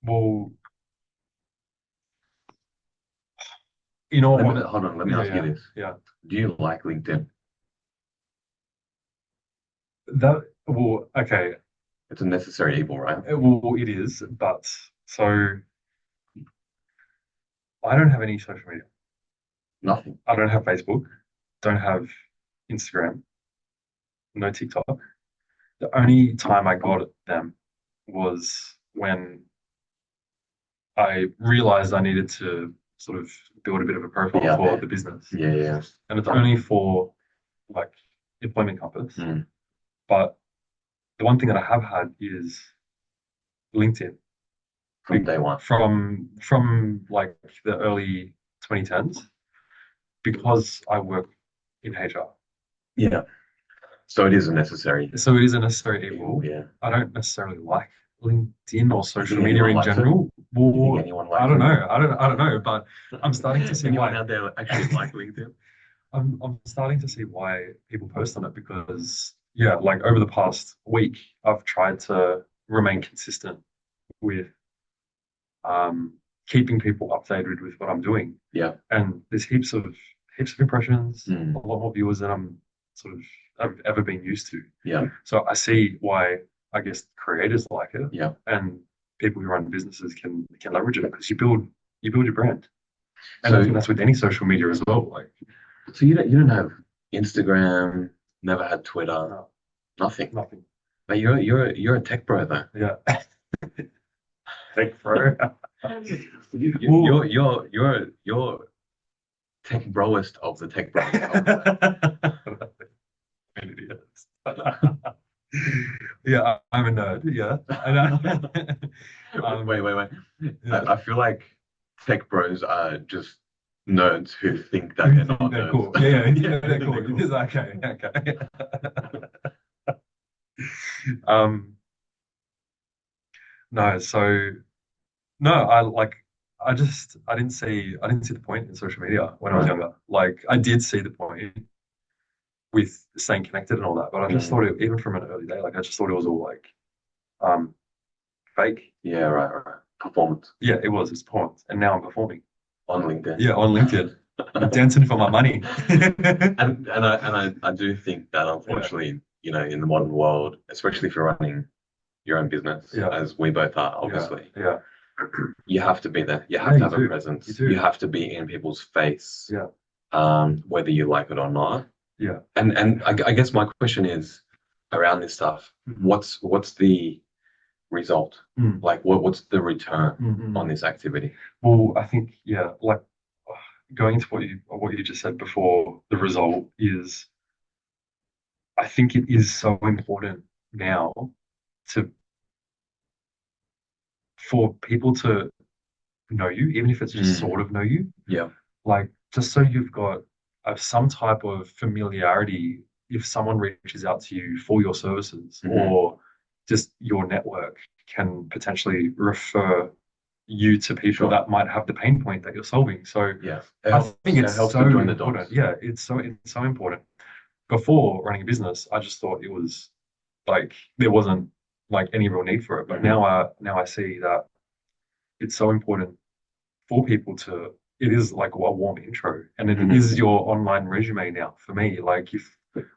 Well, you know what? Hold on, let me Yeah, ask you yeah, this. yeah. Do you like LinkedIn? That well, okay. It's a necessary evil, right? Well, it is, but so I don't have any social media. Nothing. I don't have Facebook, don't have Instagram, no TikTok. The only time I got them was when I realized I needed to sort of build a bit of a profile Yeah, for the business. yeah, yeah. And it's only for like employment compass. Mm. But the one thing that I have had is LinkedIn From day one. from like the early 2010s because I work in HR. Yeah. So it is a necessary So it is a necessary evil, evil. yeah. I don't necessarily like LinkedIn or You social think media anyone in likes it? general. You think Well, anyone I likes don't it? know. I don't know, but I'm starting to see Anyone why. out there actually like LinkedIn? I'm starting to see why people post on it because yeah, like over the past week, I've tried to remain consistent with um keeping people updated with what I'm doing. Yeah. And there's heaps of impressions, Mm. a lot more viewers than I'm sort of I've ever been used to. Yeah. So I see why I guess creators like it Yeah. and people who run businesses can leverage it because you build your brand. And I think So that's with any social media as well. Like so you don't have Instagram, never had Twitter, no, nothing. nothing. But you're a tech bro though. Yeah. Thank bro. You, Well, you're tech broest of the tech bros, I would say. idiots. Yeah, I'm a nerd. Yeah, Wait, wait, wait. yeah. I feel like tech bros are just nerds who think that You they're think not they're nerds. cool? Yeah, yeah, yeah. They're cool. They're It cool. is okay. Okay. Um, no, so no, I didn't see the point in social media when I was Right. younger. Like I did see the point with staying connected and all that, but I just Mm. thought it even from an early day, like I just thought it was all like um fake. Yeah, right. Performance Yeah, it was. It's performance, and now I'm performing. on LinkedIn. Yeah, on LinkedIn. I'm dancing for my money. And I do think that Yeah, unfortunately, in the modern world, especially if you're running your own business, yeah, as we both are, yeah, obviously, yeah. you have to be there. You Yeah, have to you have a do. You presence. You do. have to be in people's face, Yeah, whether you like it or not. yeah. And I guess my question is around this stuff. Mm, What's the result? mm, Like what's the return mm, on mm. this activity? Well, I think yeah, like going into what you just said before, the result is I think it is so important now to for people to know you, even if it's just Mm, sort of know you, yeah. like just so you've got some type of familiarity if someone reaches out to you for your services Hmm. or just your network can potentially refer you to people Sure. that might have the pain point that you're solving. So Yeah. I think It it's helps so to join the important. dots. Yeah, it's so important. Before running a business, I just thought it was like there wasn't like any real need for it. But Hmm. now I see that it's so important for people to it is like a warm intro and it Hmm. is your online resume now for me. Like if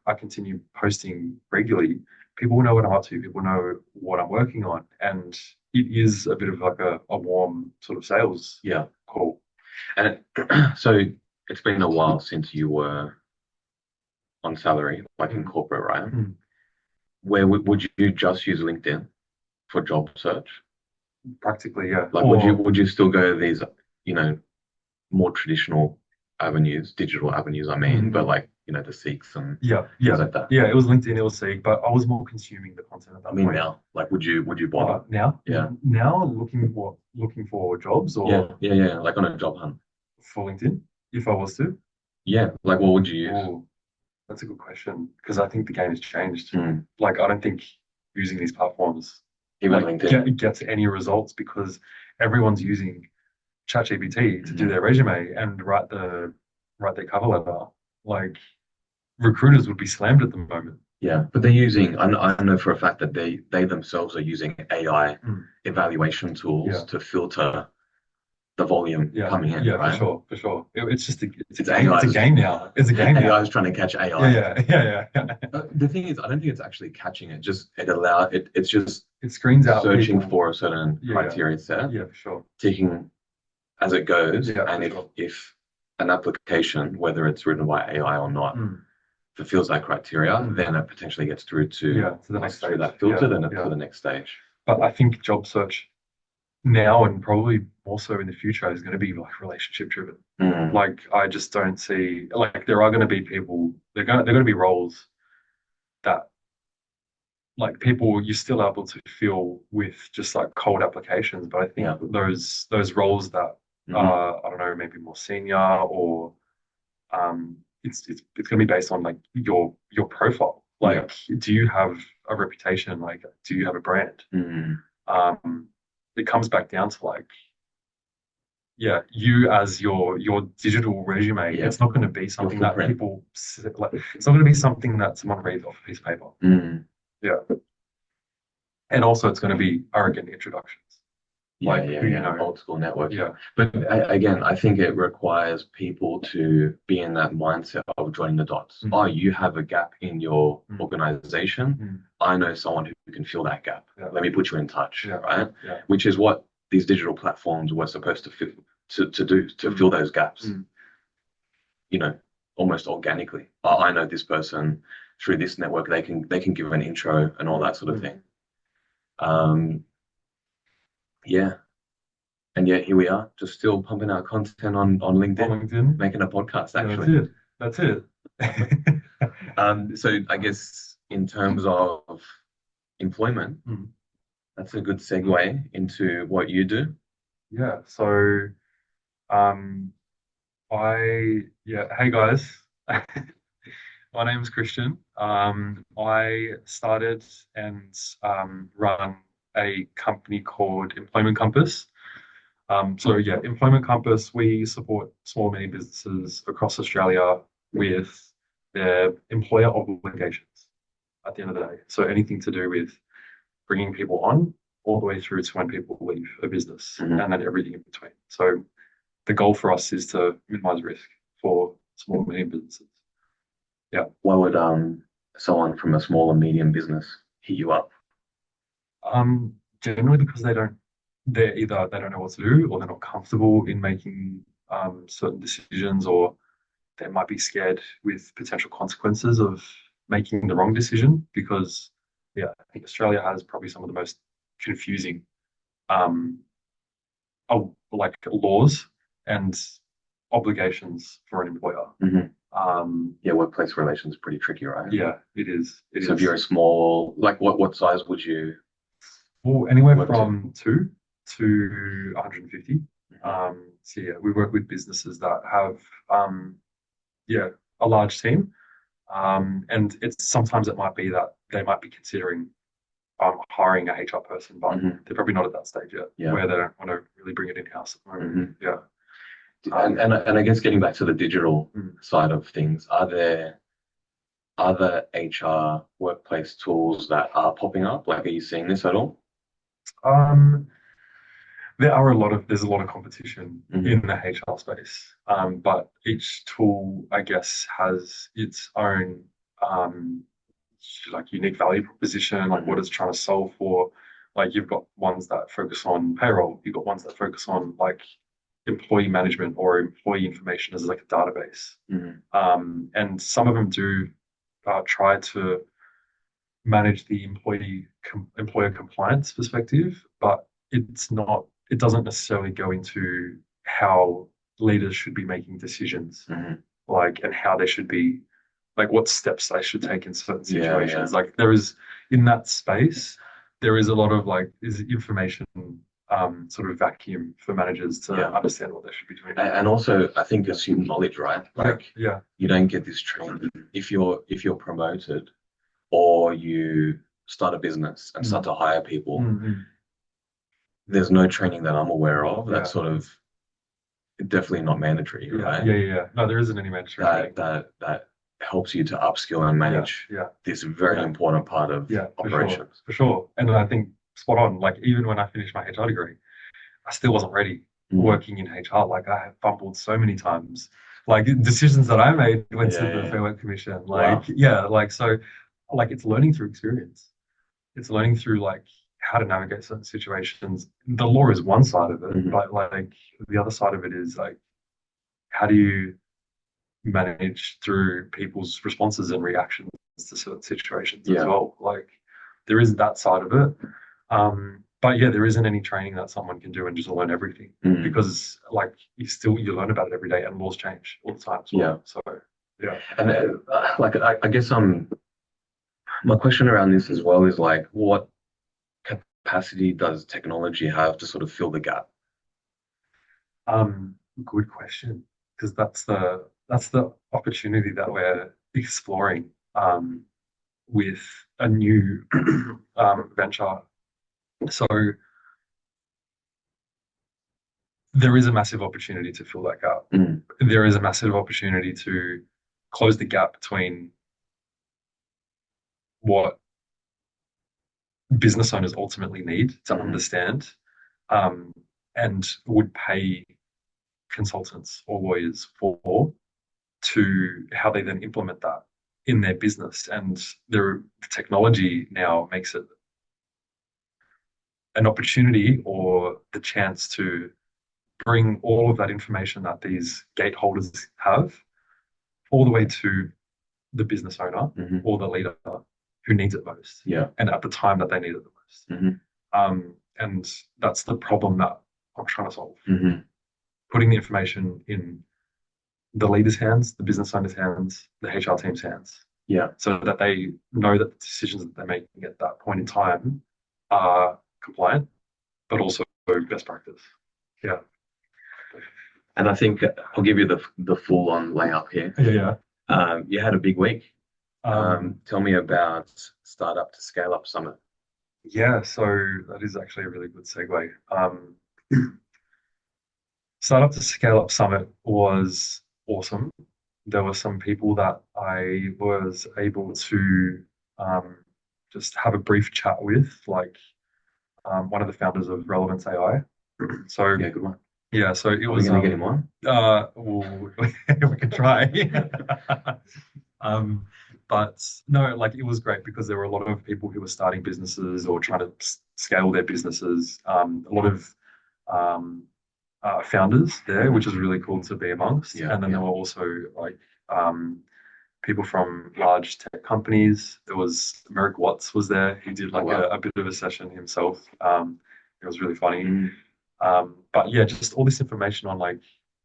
I continue posting regularly, people will know what I'm up to, people know what I'm working on. And it is a bit of like a warm sort of sales Yeah. call. And so it's been a while since you were on salary, like in Mm, corporate, right? mm. Where would you just use LinkedIn for job search? Practically, yeah. Like, Or would you still go these, you know, more traditional avenues, digital avenues, I mm, mean, but mm. like, the Seeks and Yeah, things yeah. like that. Yeah, it was LinkedIn, it was Seek, but I was more consuming the content at I that mean, point. now, like, would you bother? Now, Yeah, now looking for jobs or yeah. Like on a job hunt. for LinkedIn, if I was to. Yeah, like what would you use? Oh, that's a good question because I think the game has changed. Hmm. Like, I don't think using these platforms Even like LinkedIn. gets any results because everyone's using ChatGPT to do Hmm. their resume and write their cover letter. Like, recruiters would be slammed at the moment. Yeah, but they're using, I know for a fact that they themselves are using AI Mm. evaluation tools Yeah, to filter the volume yeah, coming in, yeah, for right? sure, for sure. It's just It's it's a AI's game now. It's a game AI is now. trying to catch Yeah, AI. yeah, yeah, yeah. The thing is, I don't think it's actually catching it. Just it's just It screens out searching people. for a certain Yeah, yeah, criteria set, yeah, for sure. ticking as it goes, Yeah, and for sure. if an application, whether it's written by AI or not, Mm, fulfills that criteria, mm. then it potentially gets through to Yeah, to the next pass through stage. that Yeah, filter, then to yeah. the next stage. But I think job search now and probably more so in the future is going to be like relationship driven. Mm, Like I just don't see like there are going to be people. They're going to be roles that like people you're still able to fill with just like cold applications. But I think yeah. those roles that Hmm. are I don't know maybe more senior or it's going to be based on like your profile. Yeah. Like, do you have a reputation? Like, do you have a brand? Mm, Um, it comes back down to like, yeah, you as your digital resume. yeah. It's not going to be Your something that footprint. people like. It's not going to be something that someone reads off a piece of paper. Mm, Yeah, and also it's going to be arrogant introductions, yeah, like yeah, who you yeah. know. Old school networking. Yeah. But again, I think it requires people to be in that mindset of joining the dots. Mm, Oh, you have a gap in your mm, organization. mm. I know someone who can fill that gap. Yeah, Let me put you in touch, yeah, right? yeah. Which is what these digital platforms were supposed to do to Mm, fill those gaps, mm, you know, almost organically. Oh, I know this person through this network. They can give an intro and all mm, that sort of mm. thing. Um, yeah. And yet here we are, just still pumping out content on On LinkedIn, LinkedIn. making a podcast Yeah, that's actually. it. That's it. So I guess in terms of employment, Mm. that's a good segue into what you do. Yeah. So, um, hey guys, my name is Christian. I started and run a company called Employment Compass. So yeah, Employment Compass, we support small mini businesses across Australia with their employer obligations at the end of the day. So anything to do with bringing people on all the way through to when people leave a business Mhm. and then everything in between. So the goal for us is to minimize risk for small and medium businesses. Yeah. Why would someone from a small and medium business hit you up? Generally because they don't know what to do or they're not comfortable in making certain decisions or they might be scared with potential consequences of making the wrong decision because yeah, I think Australia has probably some of the most confusing um, like laws and obligations for an employer. Mhm. Um, Yeah, workplace relations pretty tricky, right? yeah, it is. It So if you're is. a small, like what size would you Well, anywhere work to? from two to 150. Mhm. So yeah, we work with businesses that have yeah a large team, and it's sometimes it might be that they might be considering hiring a HR person, but Mhm. they're probably not at that stage yet Yeah. where they don't want to really bring it in house at the moment. Mhm. Yeah. And I guess getting back to the digital Mm. side of things, are there other HR workplace tools that are popping up? Like, are you seeing this at all? Um, there's a lot of competition in Hmm. the HR space, but each tool, I guess, has its own um, like unique value proposition, like what Hmm. it's trying to solve for. Like you've got ones that focus on payroll, you've got ones that focus on like employee management or employee information as like a database. Hmm. And some of them do try to manage the employer compliance perspective, but it doesn't necessarily go into how leaders should be making decisions, Hmm. like and how they should be like what steps they should take in certain Yeah, yeah. situations. Like there is in that space, there is a lot of like is information sort of vacuum for managers to Yeah. understand what they should be doing. And also, I think Yeah, assume knowledge, right? yeah, Like, yeah. you don't get this training if you're promoted or you start a business and start Mm, to hire people. mm. There's no training that I'm aware of that's Yeah, sort of definitely not mandatory, yeah, right? yeah, yeah, yeah. No, there isn't any mandatory That training. that that helps you to upskill and Yeah, manage yeah, this very yeah, important part of yeah, for sure, operations. for sure. And I think spot on. Like even when I finished my HR degree, I still wasn't ready Mm. working in HR. Like I have fumbled so many times. Like decisions that I made went Yeah, to yeah, the yeah. Fair Work Commission. Like Wow. yeah, like so, like it's learning through experience. It's learning through like how to navigate certain situations. The law is one side of it, Hmm. but like the other side of it is like how do you manage through people's responses and reactions to certain situations as Yeah. well. Like there is that side of it. But yeah, there isn't any training that someone can do and just learn everything Mm. because like you learn about it every day and laws change all the time as Yeah. well. So yeah. And like I guess my question around this as well is like, what capacity does technology have to sort of fill the gap? Good question because that's the opportunity that we're exploring with a new venture. So there is a massive opportunity to fill that gap. Mm. There is a massive opportunity to close the gap between what business owners ultimately need to Hmm. understand um, and would pay consultants or lawyers for to how they then implement that in their business. And the technology now makes it an opportunity or the chance to bring all of that information that these gateholders have all the way to the business owner Hmm. or the leader who needs it most Yeah. and at the time that they need it the most. Hmm. And that's the problem that I'm trying to solve. Hmm. Putting the information in the leader's hands, the business owner's hands, the HR team's hands, Yeah. so that they know that the decisions that they're making at that point in time are compliant, but also best practice. Yeah. And I think I'll give you the full on layup here. Yeah. Yeah. You had a big week. Um, Tell me about Startup to Scale Up Summit. yeah. So that is actually a really good segue. Startup to Scale Up Summit was awesome. There were some people that I was able to um, just have a brief chat with, like one of the founders of Relevance AI. So Yeah, good one. yeah, so it Are we was going to get him on? well, we could try. um, but no, like it was great because there were a lot of people who were starting businesses or trying to scale their businesses. A lot of um, founders there, which is really cool to be amongst. Yeah, And then there yeah. were also like people from large tech companies. There was Merrick Watts was there. He did Oh, like wow. a bit of a session himself. It was really funny. Mm. But yeah, just all this information on like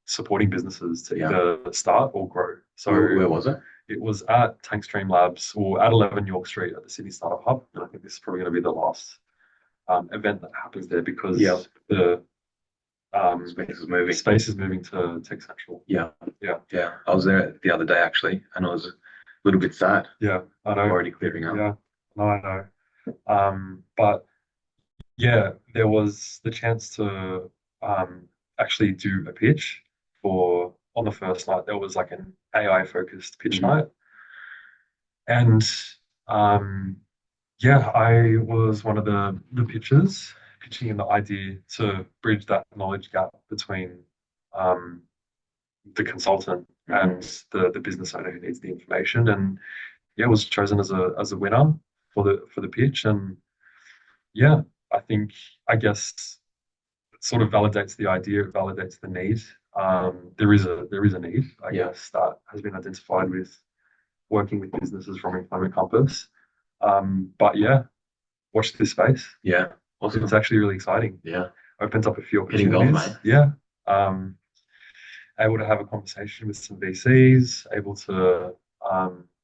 supporting businesses to Yeah. either start or grow. So Where was it? it was at Tankstream Labs or at 11 York Street at the Sydney Startup Hub. And I think this is probably going to be the last event that happens there Yeah. because the Space is moving. space is moving to Tech Central. Yeah. Yeah. Yeah. I was there the other day actually, and I was a little bit sad. Yeah, I know. Already clearing up. Yeah, no, I know. But yeah, there was the chance to actually do a pitch for on the first night. There was like an AI focused pitch Hmm. night, and um, yeah, I was one of the pitchers pitching in the idea to bridge that knowledge gap between um, the consultant Hmm. and the business owner who needs the information. And yeah, was chosen as a winner for the pitch. And yeah, I think I guess it sort of validates the idea, it validates the need. There is a need, I Yeah. guess, that has been identified with working with businesses from Employment Compass. But yeah, watch this space. Yeah. It's Awesome. actually really exciting. Yeah. Opens up a few Hitting goals, opportunities. mate. Yeah. Um, Able to have a conversation with some VCs, able to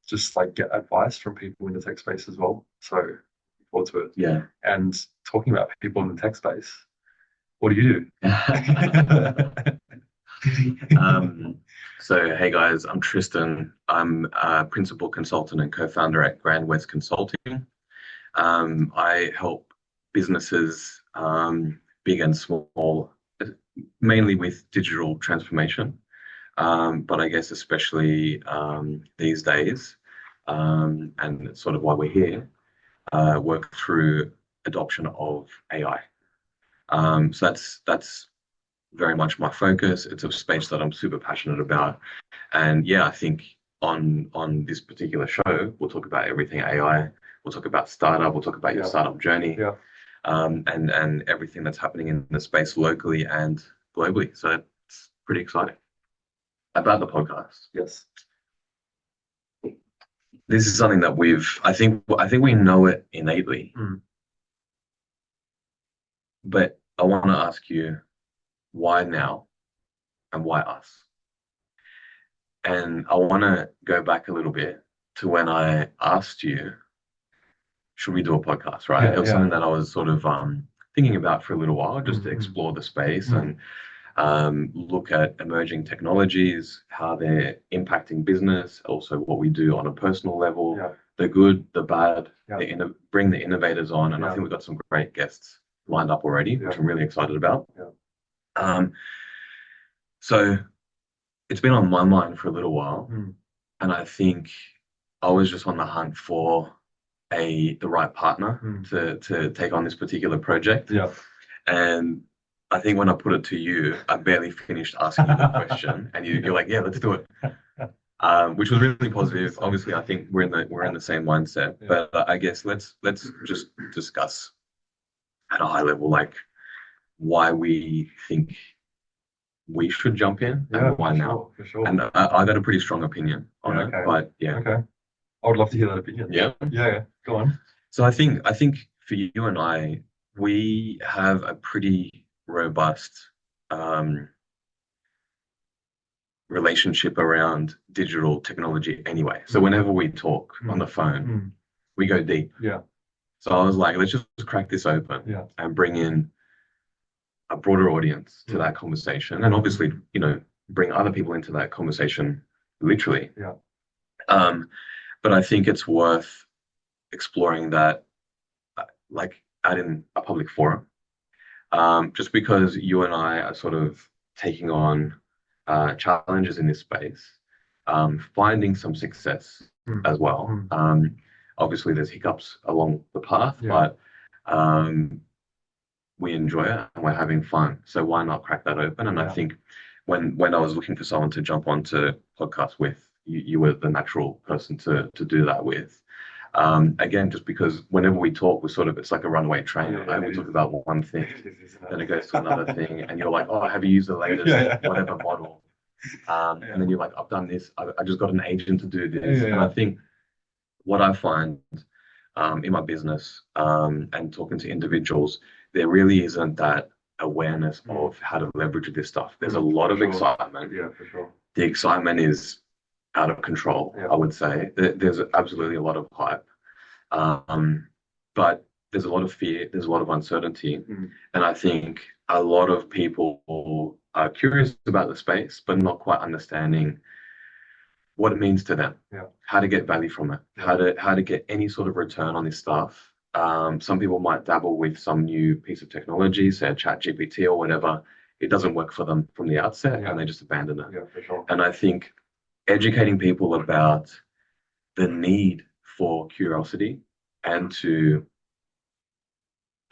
just like get advice from people in the tech space as well. So looking forward to it. Yeah. And talking about people in the tech space, what do you do? Um, so, hey guys, I'm Tristan. I'm a principal consultant and co-founder at Grand West Consulting. I help businesses, big and small, mainly with digital transformation. But I guess especially these days, and it's sort of why we're here, work through adoption of AI. So that's very much my focus. It's a space that I'm super passionate about. And yeah, I think on this particular show, we'll talk about everything AI. We'll talk about startup. We'll talk about your Yeah. startup journey, Yeah. and everything that's happening in the space locally and globally. So it's pretty exciting about the podcast. Yes. This is something that I think we know it innately, Mm. but I want to ask you why now and why us? And I want to go back a little bit to when I asked you, should we do a podcast, right? Yeah. It was Yeah. something that I was sort of thinking about for a little while, just to Mm. explore the space Mm. and look at emerging technologies, how they're impacting business, also what we do on a personal level, Yeah. the good, the bad, Yeah. bring the innovators on. And I Yeah. think we've got some great guests lined up already, which Yeah. I'm really excited about. Yeah. Um, so it's been on my mind for a little while. Mm. And I think I was just on the hunt for the right partner Mm. to take on this particular project. Yeah. And I think when I put it to you, I barely finished asking you the question, and you're like, "Yeah, let's do it," which was really positive. Obviously, I think we're in the same mindset. Yeah. But I guess let's just discuss at a high level, like why we think we should jump in Yeah, and why for now. sure, for sure. And I got a pretty strong opinion on Yeah, it, okay. but yeah, Okay. I would love to hear that opinion. yeah. Yeah, yeah. Go on. So I think for you and I, we have a pretty robust um, relationship around digital technology anyway. So whenever we talk on the phone, Mm. we go deep. Yeah, So I was like, let's just crack this open yeah. and bring in a broader audience to that conversation, and obviously, bring other people into that conversation, literally. Yeah. Um, but I think it's worth exploring that, like, out in a public forum. Just because you and I are sort of taking on challenges in this space, finding some success Mm. as well. Mm. Obviously, there's hiccups along the path, Yeah. but we enjoy it and we're having fun. So why not crack that open? And I Yeah. think when I was looking for someone to jump onto podcast with, you were the natural person to do that with. Again, just because whenever we talk, it's like a runaway train, Yeah, right? We it talk is. about one thing, It is, isn't then it? it goes to another thing, and you're like, oh, have you used the latest Yeah, yeah. whatever model? Yeah. And then you're like, I've done this. I just got an agent to do this. Yeah, And yeah. I think what I find in my business and talking to individuals, there really isn't that awareness of how to leverage this stuff. There's a lot of Sure. excitement. Yeah, for sure. The excitement is out of control, Yeah. I would say. There's absolutely a lot of hype. But there's a lot of fear, there's a lot of uncertainty. And I think a lot of people are curious about the space, but not quite understanding what it means to them, Yeah. how to get value from it, how to get any sort of return on this stuff. Some people might dabble with some new piece of technology, say a chat GPT or whatever. It doesn't work for them from the outset, Yeah. and they just abandon it. Yeah, for sure. And I think educating people about the need for curiosity and to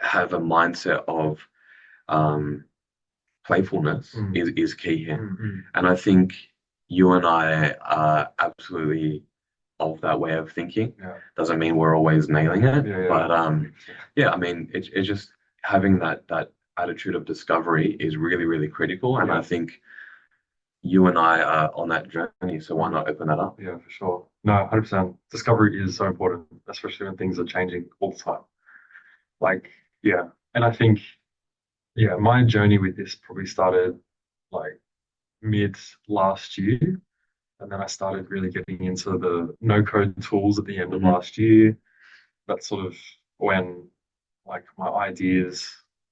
have a mindset of playfulness is key here. And I think you and I are absolutely of that way of thinking. Yeah. Doesn't mean we're always nailing it, Yeah, yeah. but yeah, I mean, it's just having that attitude of discovery is really, really critical. And I think you and I are on that journey, so why not open that up? Yeah, for sure. No, 100%. Discovery is so important, especially when things are changing all the time. Like, yeah. And I think, yeah, my journey with this probably started like mid last year. And then I started really getting into the no code tools at the end of last year. That's sort of when like my ideas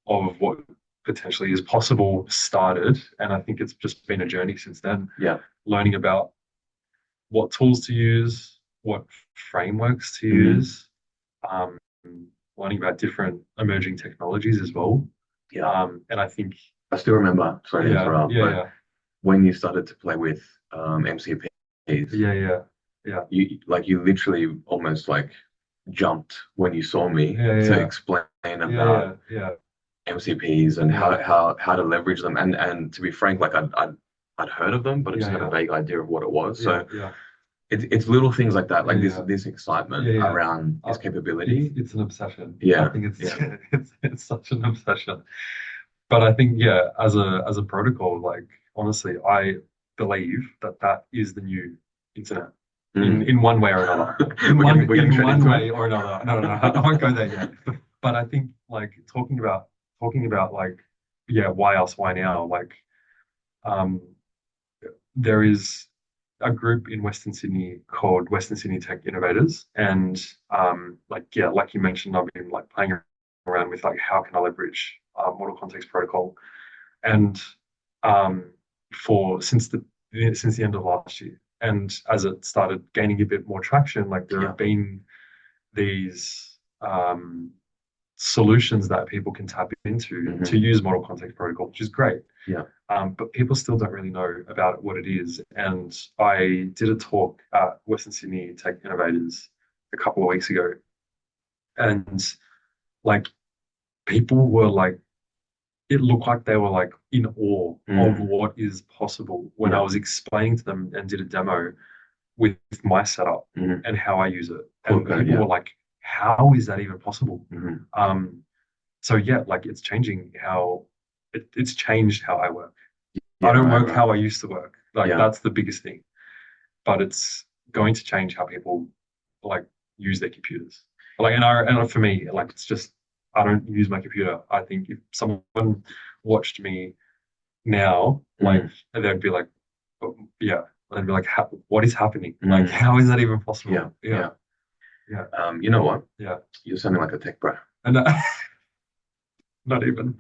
of what potentially is possible started. And I think it's just been a journey since then. Yeah. Learning about what tools to use, what frameworks to use, um, learning about different emerging technologies as well. Yeah. And I think I still remember, sorry to interrupt, but when you started to play with MCPs, you literally almost like jumped when you saw me to explain about MCPs and how to leverage them. And to be frank, like I'd heard of them, but I just had a vague idea of what it was. So it's little things like that, like this excitement around this capability. It's an obsession. Yeah. I think it's such an obsession. But I think as a protocol, like honestly, I believe that is the new internet in one way or another. In one way or another. No, I won't go there yet. But I think like talking about like why us, why now? Like um there is a group in Western Sydney called Western Sydney Tech Innovators, and like you mentioned, I've been like playing around with like how can I leverage model context protocol, and for since the end of last year, and as it started gaining a bit more traction, like there have been these solutions that people can tap into to use model context protocol, which is great. But people still don't really know about what it is. And I did a talk at Western Sydney Tech Innovators a couple of weeks ago, and like people were like, it looked like they were like in awe of what is possible when I was explaining to them and did a demo with my setup and how I use it. And people were like, how is that even possible? So like it's changing how it's changed how I work. I don't work how I used to work. Like that's the biggest thing. But it's going to change how people like use their computers. Like and for me, like it's just I don't use my computer. I think if someone watched me now, like they'd be like, oh, they'd be like, what is happening? Like how is that even possible? Yeah. You know what? Yeah. You're sounding like a tech bro. And not even.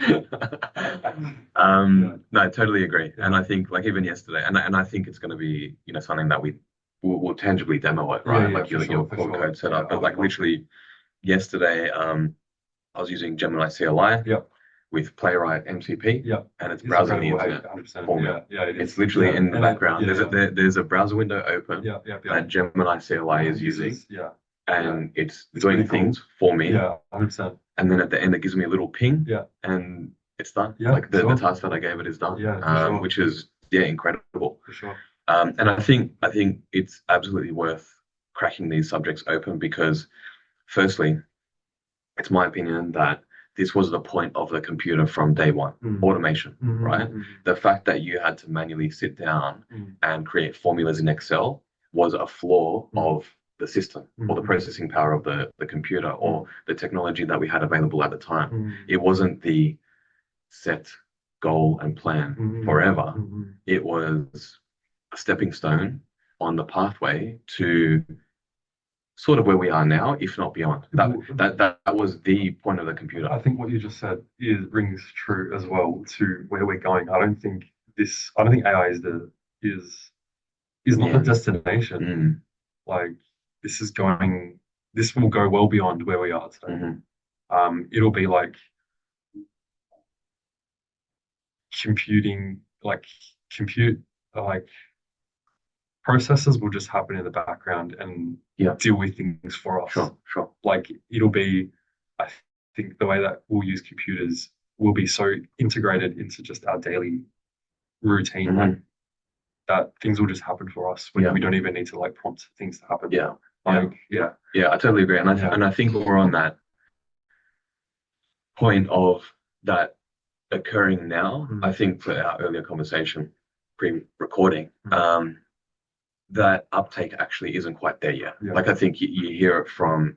No, I totally agree. And I think like even yesterday, and I think it's going to be something that we'll tangibly demo it, right? Like your core code setup. But like literally yesterday, I was using Gemini CLI with Playwright MCP, and it's browsing the internet for me. It's literally in the background. There's a browser window open that Gemini CLI is using. And it's doing things for me. 100%. And then at the end, it gives me a little ping. And it's done. Like the task that I gave it is done. Which is incredible. For sure. And I think it's absolutely worth cracking these subjects open because, firstly, it's my opinion that this was the point of the computer from day one, automation, right? The fact that you had to manually sit down and create formulas in Excel was a flaw of the system or the processing power of the computer or the technology that we had available at the time. It wasn't the set goal and plan forever. It was a stepping stone on the pathway to sort of where we are now, if not beyond. That was the point of the computer. I think what you just said rings true as well to where we're going. I don't think AI is not the destination. Like this will go well beyond where we are today. It'll be like processes will just happen in the background and deal with things for us. Sure. Like it'll be, I think the way that we'll use computers will be so integrated into just our daily routine, like that things will just happen for us when we don't even need to like prompt things to happen. I totally agree. And I think we're on that point of that occurring now. I think for our earlier conversation, pre-recording, that uptake actually isn't quite there yet. Like I think you hear it from,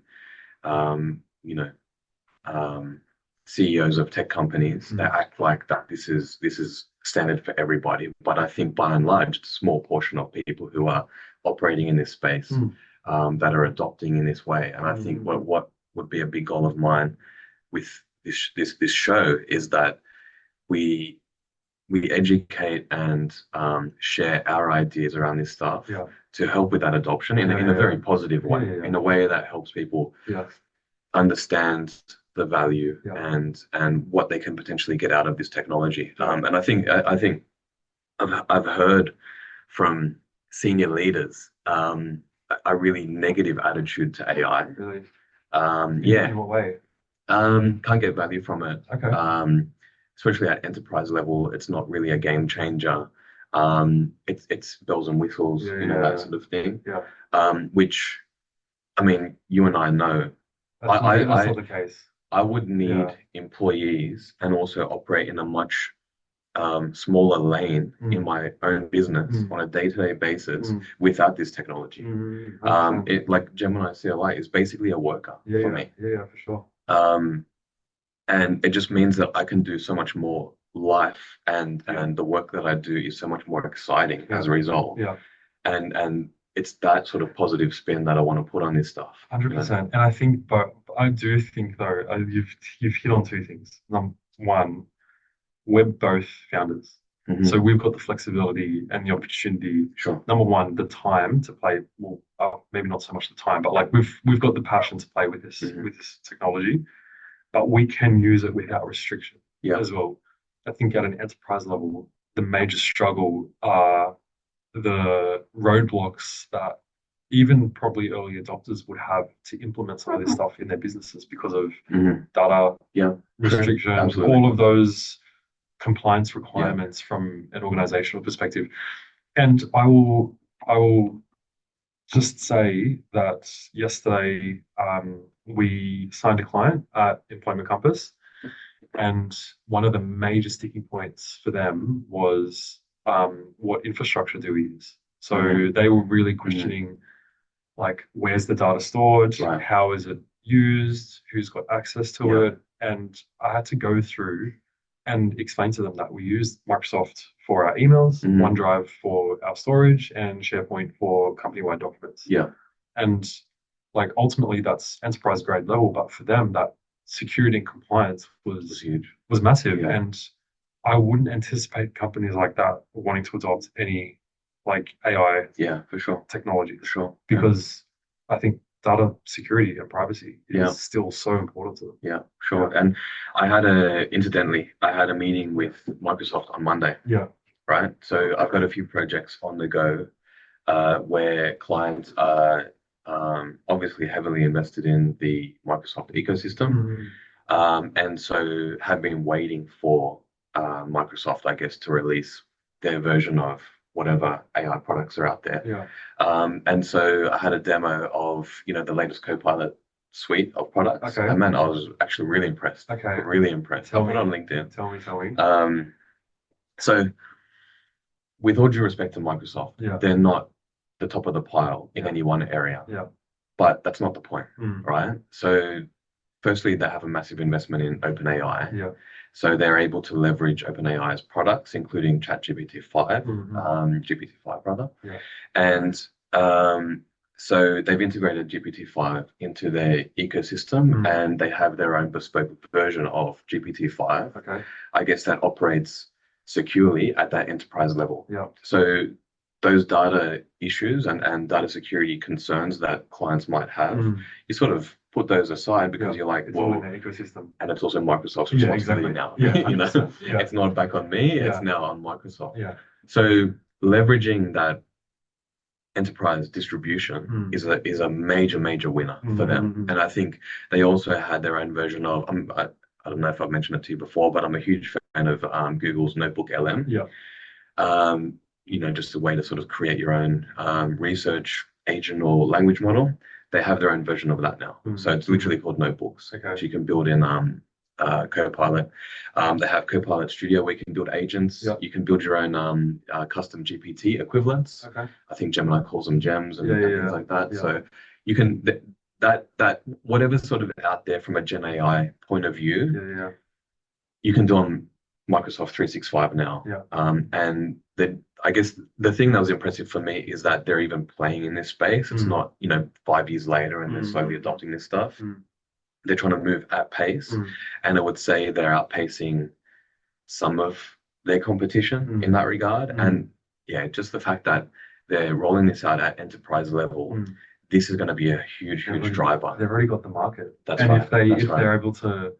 CEOs of tech companies that act like that this is standard for everybody. But I think by and large, it's a small portion of people who are operating in this space that are adopting in this way. And I think what would be a big goal of mine with this show is that we educate and share our ideas around this stuff to help with that adoption in a very positive way, in a way that helps people understand the value and what they can potentially get out of this technology. And I think I've heard from senior leaders a really negative attitude to AI. Really? Yeah, In what way? can't get value from it. Okay. Especially at enterprise level, it's not really a game changer. It's bells and whistles, Yeah, that yeah, sort of thing. yeah. Which I mean, you and I know. I, That's I, not I the case. I would Yeah. need employees and also operate in a much smaller lane in Mm, my own business mm, on a day-to-day basis mm, without this technology. 100%. It like Gemini CLI is basically a worker Yeah, for yeah, me. yeah, yeah, for sure. Um, and it just means that I can do so much more life Yeah, and the work that I do is so much more exciting yeah, as a result. yeah, And it's that sort of positive spin that I want to put on this stuff, you know? 100%. And I think, but I do think though, you've hit on two things. Number one, we're both founders. So Hmm. we've got the flexibility and the opportunity. Sure. Number one, the time to play. Well, maybe not so much the time, but like we've got the passion to play Hmm. with this technology, but we can use it without restriction Yeah. as well. I think at an enterprise level, the major struggle are the roadblocks that even probably early adopters would have to implement some of this stuff in their businesses because of Hmm. data Yeah. True. restrictions, Absolutely. all of those compliance Yeah. requirements from an organizational perspective. And I will just say that yesterday we signed a client at Employment Compass, and one of the major sticking points for them was what infrastructure do we use? Hmm. So they were really Hmm. questioning like where's the data stored, Right. how is it used, who's got access to Yeah. it, and I had to go through and explain to them that we use Microsoft for our emails, Hmm. OneDrive for our storage, and SharePoint for company-wide documents. Yeah. And like ultimately that's enterprise grade level, but for them that security and compliance It's huge. was massive. Yeah. And I wouldn't anticipate companies like that wanting to adopt any like AI Yeah, for sure. technologies For sure. Yeah. because I think data security and privacy Yeah. is still so important to them. Yeah, Yeah. sure. And incidentally, I had a meeting with Microsoft on Monday, Yeah. right? So I've got a few projects on the go where clients are obviously heavily invested in the Microsoft ecosystem, Mm, and so have been waiting for Microsoft, I guess, to release their version of whatever AI products are out there. yeah. And so I had a demo of, the latest Copilot suite of products. Okay. And man, I was actually really impressed. Okay. Really impressed. Tell I'll put it me. on LinkedIn. Tell me. So with all due respect to Microsoft, Yeah. they're not the top of the pile in Yeah. any one area. Yeah. But that's not the point, Mm, right? So firstly, they have a massive investment in OpenAI. yeah. So they're able to leverage OpenAI's products, including ChatGPT 5, GPT-5 rather. Yeah. And so they've integrated GPT-5 into their ecosystem and they have their own bespoke version of GPT-5. Okay. I guess that operates securely at that enterprise level. Yeah. So those data issues and data security concerns that clients might have, you sort of put those aside because you're like, it's all in well, the ecosystem. and it's also Microsoft's Yeah, responsibility exactly. now. Yeah, 100%. Yeah. It's not back on me, it's Yeah. now on Microsoft. Yeah. So leveraging that enterprise distribution is a major winner for them. And I think they also had their own version of I don't know if I've mentioned it to you before, but I'm a huge fan of Google's Notebook LM. Yeah. Just a way to sort of create your own research agent or language model. They have their own version of that now. So it's literally called Notebooks. Okay. So you can build in Copilot. They have Copilot Studio where you can build agents. Yeah. You can build your own custom GPT equivalents. Okay. I think Gemini calls them gems and things like that. Yeah. So you can that whatever's sort of out there from a Gen AI point of view, Yeah. you can do on Microsoft 365 now. Yeah. And I guess the thing that was impressive for me is that they're even playing in this space. It's not, 5 years later and they're slowly adopting this stuff. They're trying to move at pace. And I would say they're outpacing some of their competition in that regard. And yeah, just the fact that they're rolling this out at enterprise level, this is going to be a huge driver. They've already got the market. That's and right. if they That's if right. they're able to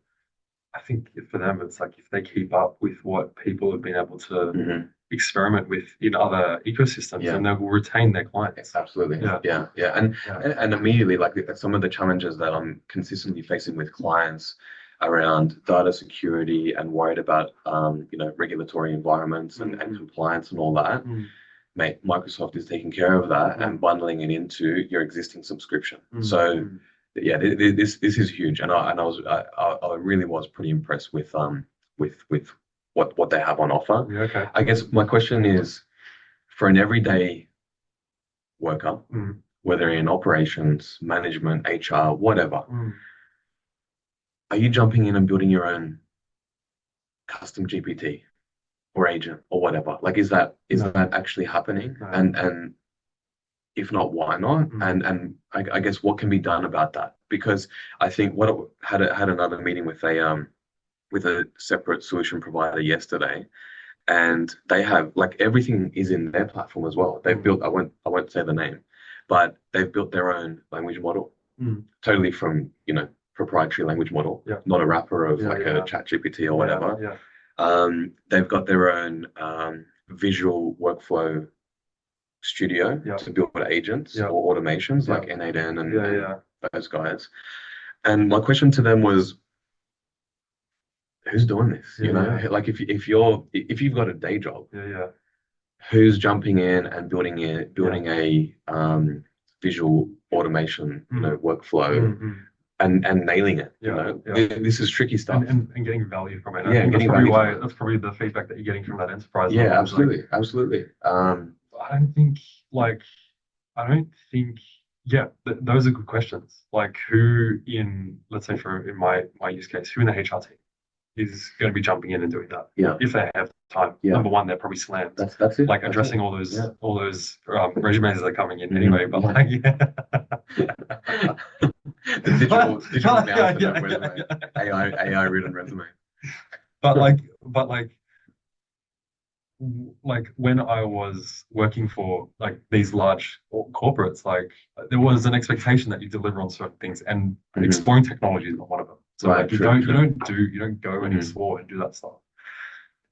I think for them, it's like if they keep up with what people have been able to Hmm. experiment with in other ecosystems, Yeah. then they will retain their clients. Absolutely. Yeah, Yeah. Yeah. yeah. And immediately, like some of the challenges that I'm consistently facing with clients around data security and worried about, regulatory environments and Mm, compliance and all that, mm, mate, Microsoft is taking care of that mm, and bundling it into your existing subscription. mm, So mm, yeah, this is huge, and I really was pretty impressed with what they have on offer. yeah, okay. I guess my question is for an everyday worker, Mm, whether in operations, management, HR, whatever, mm, are you jumping in and building your own custom GPT or agent or whatever? Like, is no, that actually happening? no. And if not, why not? Mm, And I guess what can be done about that? Because I think had another meeting with a separate solution provider yesterday, and they have like everything is in their platform as well. They've mm, built I won't say the name, but they've built their own language model mm. totally from proprietary language model, Yeah, not a wrapper of yeah, like a yeah, chat GPT or yeah, whatever. yeah, They've got their own visual workflow studio yeah, to build agents yeah, or automations yeah, like N8N yeah, and yeah, those guys. And my question to them was, who's doing this? yeah, yeah, Like if you've got a day job, yeah, yeah. who's jumping in and Yeah. building a visual automation, Mm, workflow mm. and nailing it? Yeah, yeah. This is tricky And, stuff. and and getting value from it. And I Yeah, think getting value from it. that's probably the feedback that you're getting from that enterprise Yeah, level is like, absolutely, absolutely. I don't think like I don't think yeah, those are good questions. Like who in let's say for in my use case, who in the HR team is going to be jumping in and doing that Yeah, if they have time. yeah. Number one, they're probably slammed, That's it. like That's it. addressing Yeah. all those resumes that are coming in Mhm. anyway. But like The digital yeah, mountain of yeah, yeah, resume, yeah. AI written resume. But like when I was working for like these large corporates, like there was an expectation that you deliver on certain things, and Hmm. exploring technology is not one of them. So Right, like true, true. you don't go and Hmm. explore and do that stuff.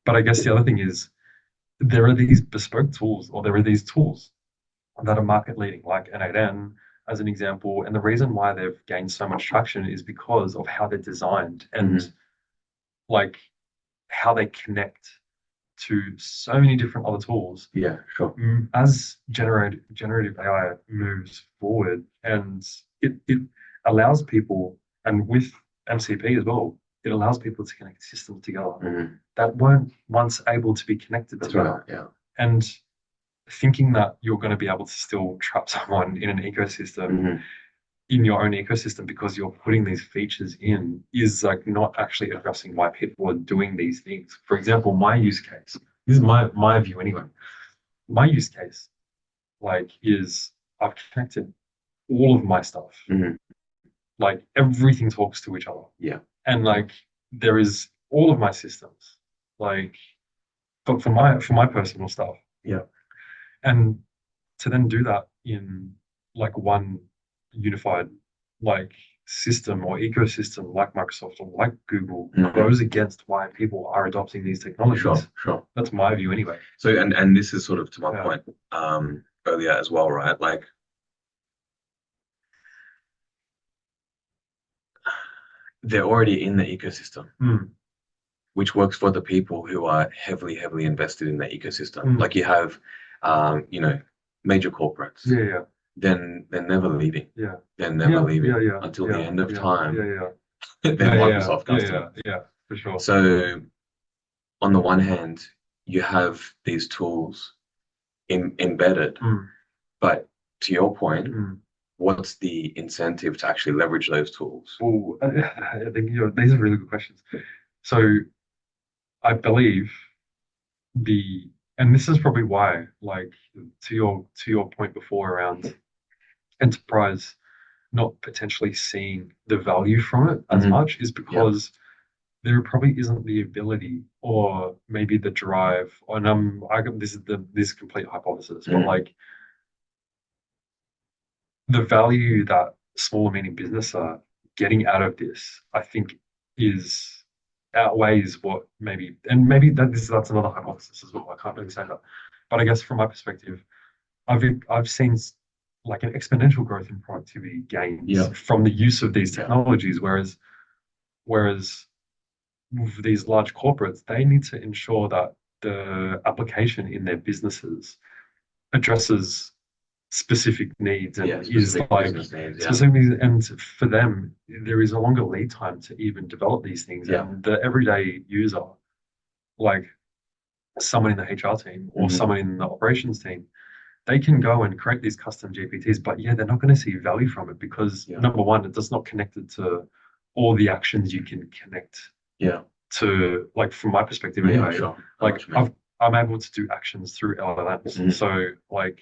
But I guess the other thing is there are these bespoke tools, or there are these tools that are market leading, like N8N as an example. And the reason why they've gained so much traction is because of how they're designed and Hmm. like how they connect to so many different other tools. Yeah, sure. As generative AI moves forward, and it allows people, and with MCP as well, it allows people to connect systems together Hmm. that weren't once able to be connected That's together. right. Yeah. And thinking that you're going to be able to still trap someone in an ecosystem, Hmm. in your own ecosystem, because you're putting these features in is like not actually addressing why people are doing these things. For example, my use case, this is my view anyway. My use case like is I've connected all of my stuff. Hmm. Like everything talks to each other. Yeah. And like there is all of my systems. Like but for my personal stuff. Yeah. And to then do that in like one unified like system or ecosystem like Microsoft or like Google Hmm. goes against why people are adopting these Sure, technologies. sure. That's my view anyway. So and this is sort of to my Yeah. point earlier as well, right? Like they're already in the ecosystem, Mm, which works for the people who are heavily invested in the ecosystem. mm. Like you have, major corporates. Yeah, yeah, Then they're never leaving. yeah. They're never Yeah, yeah, leaving yeah, until the yeah, end of yeah, yeah, time. yeah, They're yeah, yeah, Microsoft yeah, yeah, customers. yeah, for sure. So on the one hand, you have these tools embedded, Mm, but to your point, mm. what's the incentive to actually leverage those tools? Well, I think these are really good questions. So I believe the and this is probably why, like to your point before around enterprise not potentially seeing the value from it as Hmm. much, is Yeah. because there probably isn't the ability or maybe the drive. And this is complete hypothesis, but Mm. like the value that small and medium business are getting out of this, I think is. outweighs what maybe, and maybe that's another hypothesis as well. I can't really say that, but I guess from my perspective, I've seen like an exponential growth in productivity gains Yeah. from the use of these Yeah. technologies, whereas with these large corporates, they need to ensure that the application in their businesses addresses specific needs and Yeah. is Specific like business needs. Yeah. specifically, and for them, there is a longer lead time to even develop these things. Yeah. And the everyday user, like someone in the HR team or Hmm. someone in the operations team, they can go and create these custom GPTs, but yeah, they're not going to see value from it because Yeah. number one, it's not connected to all the actions you can connect Yeah. to, like from my perspective Yeah. anyway. Sure. I know Like what you mean. I'm able to do actions through LLMs. Mhm. So like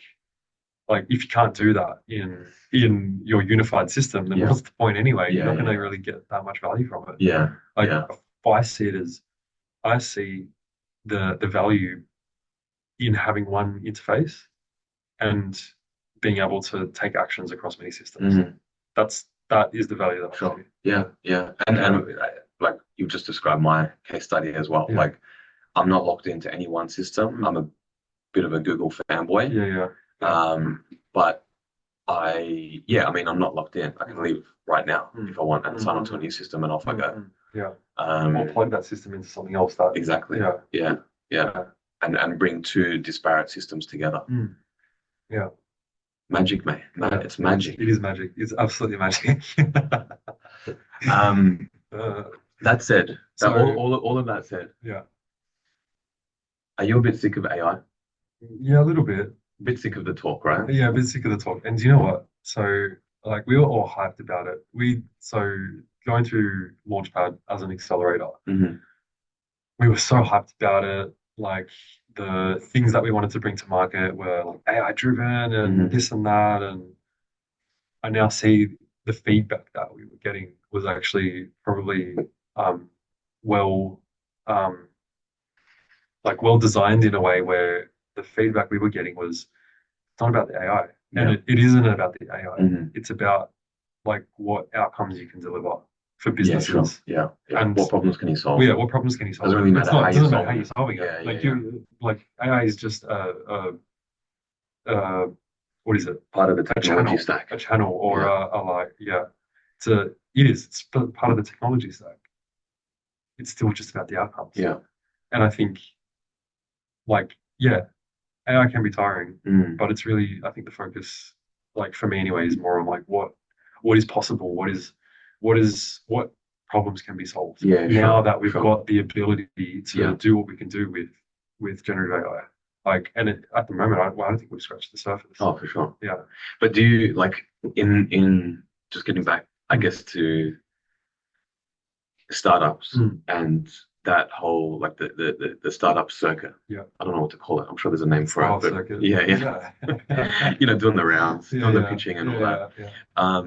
if you can't do that in your unified system, then Yeah. what's the point anyway? You're Yeah. not going to Yeah. really get that much value from it. Yeah. Like Yeah. if I see it as I see the value in having one interface and being able to take actions across many systems. Mhm. That is the value that I Sure. see. Yeah. Yeah. Like you just described my case study as well. Yeah. Like I'm not locked into any one system. I'm a bit of a Google fanboy. Yeah. But I mean, I'm not locked in. I can leave right now if I want and sign on to a new system and off I go. Yeah. Or plug that system into something else that Exactly. yeah. Yeah. Yeah. Yeah. And bring two disparate systems together. Yeah. Magic, mate. Yeah. It's magic. It is magic. It's absolutely magic. That said, So all of that said, yeah. are you a bit sick of AI? Yeah, a little bit. A bit sick of the talk, right? Yeah, a bit sick of the talk. And do you know what? So like we were all hyped about it. So going through Launchpad as an accelerator, Hmm. we were so hyped about it. Like the things that we wanted to bring to market were like AI driven and this and that. And I now see the feedback that we were getting was actually probably um, well um, well designed in a way where the feedback we were getting was it's not about the AI. And Yeah. it isn't about the AI. Mhm. It's about like what outcomes you can deliver for Yeah, sure. businesses. Yeah. Yeah. And what problems can you solve? well, yeah, what problems can you solve? Doesn't really matter how It you're doesn't matter how solving you're it. solving Yeah, it. Like yeah. like AI is just a what is it? Part of the A channel, technology stack. a channel, or Yeah. a like yeah. It's part of the technology stack. It's still just about the outcomes. Yeah. And I think like yeah, AI can be tiring, Mm. but it's really I think the focus, like for me anyway, is more on like what is possible, what problems can be solved Yeah, now sure. that we've Sure. got the ability to Yeah. do what we can do with generative AI. Like, and at the moment, I don't think we've scratched the surface. Oh, for sure. Yeah. But do you like in just getting back, I guess, to startups and that whole like the startup circuit. Yeah. I don't know what to call it. I'm sure there's a name for it, but Circuit. yeah. Doing the rounds, doing the pitching and all that. Yeah.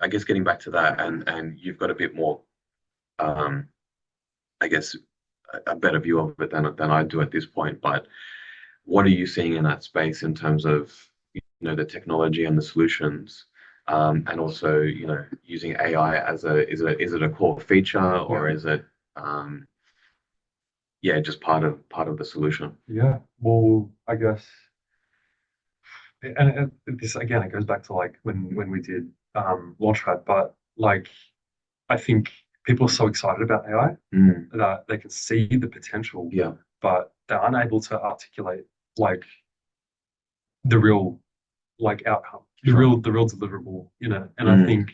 I guess getting back to that, and you've got a bit more, I guess, a better view of it than I do at this point. But what are you seeing in that space in terms of the technology and the solutions, and also using AI as is it a core feature or is it just part of the solution? Yeah. Well, I guess, and this again, it goes back to like when we did Launchpad, but like I think people are so excited about AI that they can see the potential, Yeah. but they're unable to articulate like the real like outcome, Sure. the real deliverable, And I think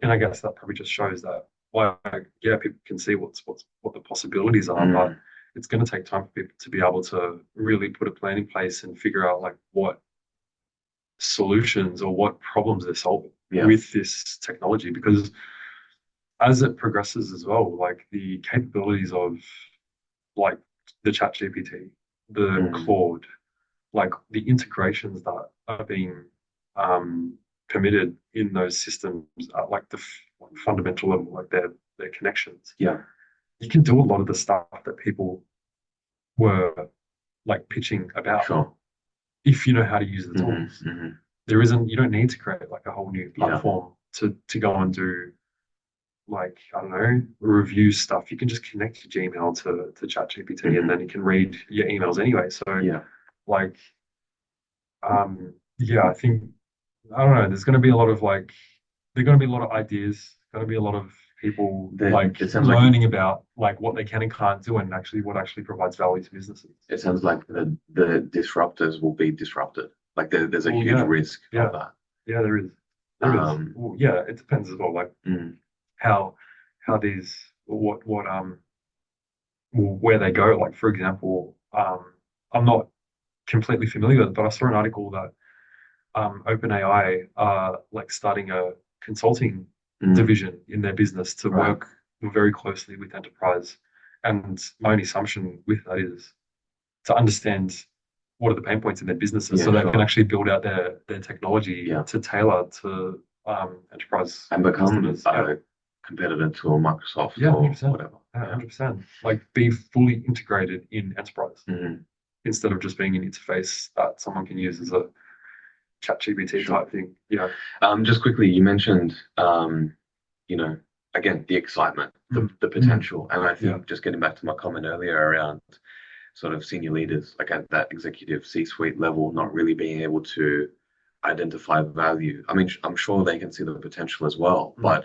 and I guess that probably just shows that yeah, people can see what the possibilities are, but it's going to take time for people to be able to really put a plan in place and figure out like what solutions or what problems they're solving with this technology, because as it progresses as well, like the capabilities of like the chat GPT, the Claude, like the integrations that are being permitted in those systems at like the fundamental level, like their connections. Yeah. You can do a lot of the stuff that people were like pitching about Sure. if you know how to use the tools. You don't need to create like a whole new platform to go and do like, I don't know, review stuff, you can just connect your Gmail to ChatGPT and then you can read your emails anyway. So Yeah. like, yeah, I think, I don't know, there's going to be a lot of like, there're going to be a lot of ideas, going to be a lot of people like It sounds like learning about like what they can and can't do and actually what actually provides value to businesses. the disruptors will be disrupted. Like there's a Well, huge yeah, risk yeah, of that. yeah, there is. There is. Um, Well, yeah, it depends as well, like mm, how these what where they go. Like for example, I'm not completely familiar with it, but I saw an article that OpenAI are like starting a consulting mm, division in their business to right. work very closely with enterprise. And my only assumption with that is to understand what are the pain points in their businesses Yeah, so they can sure. actually build out their technology Yeah. to tailor to enterprise And become customers. Yeah, a competitor to a Microsoft yeah, or 100%. whatever. Yeah, Yeah. 100%. Like be fully integrated in enterprise Mm, instead of just being an interface that someone can use as a chat GPT sure. type thing. Yeah. Just quickly, you mentioned, you know, again, the excitement, Mm. the Mm. potential. And I Yeah. think just getting back to my comment earlier around sort of senior leaders, like at that executive C-suite level, not really being able to identify value. I mean, I'm sure they can see the potential as well, Mm. but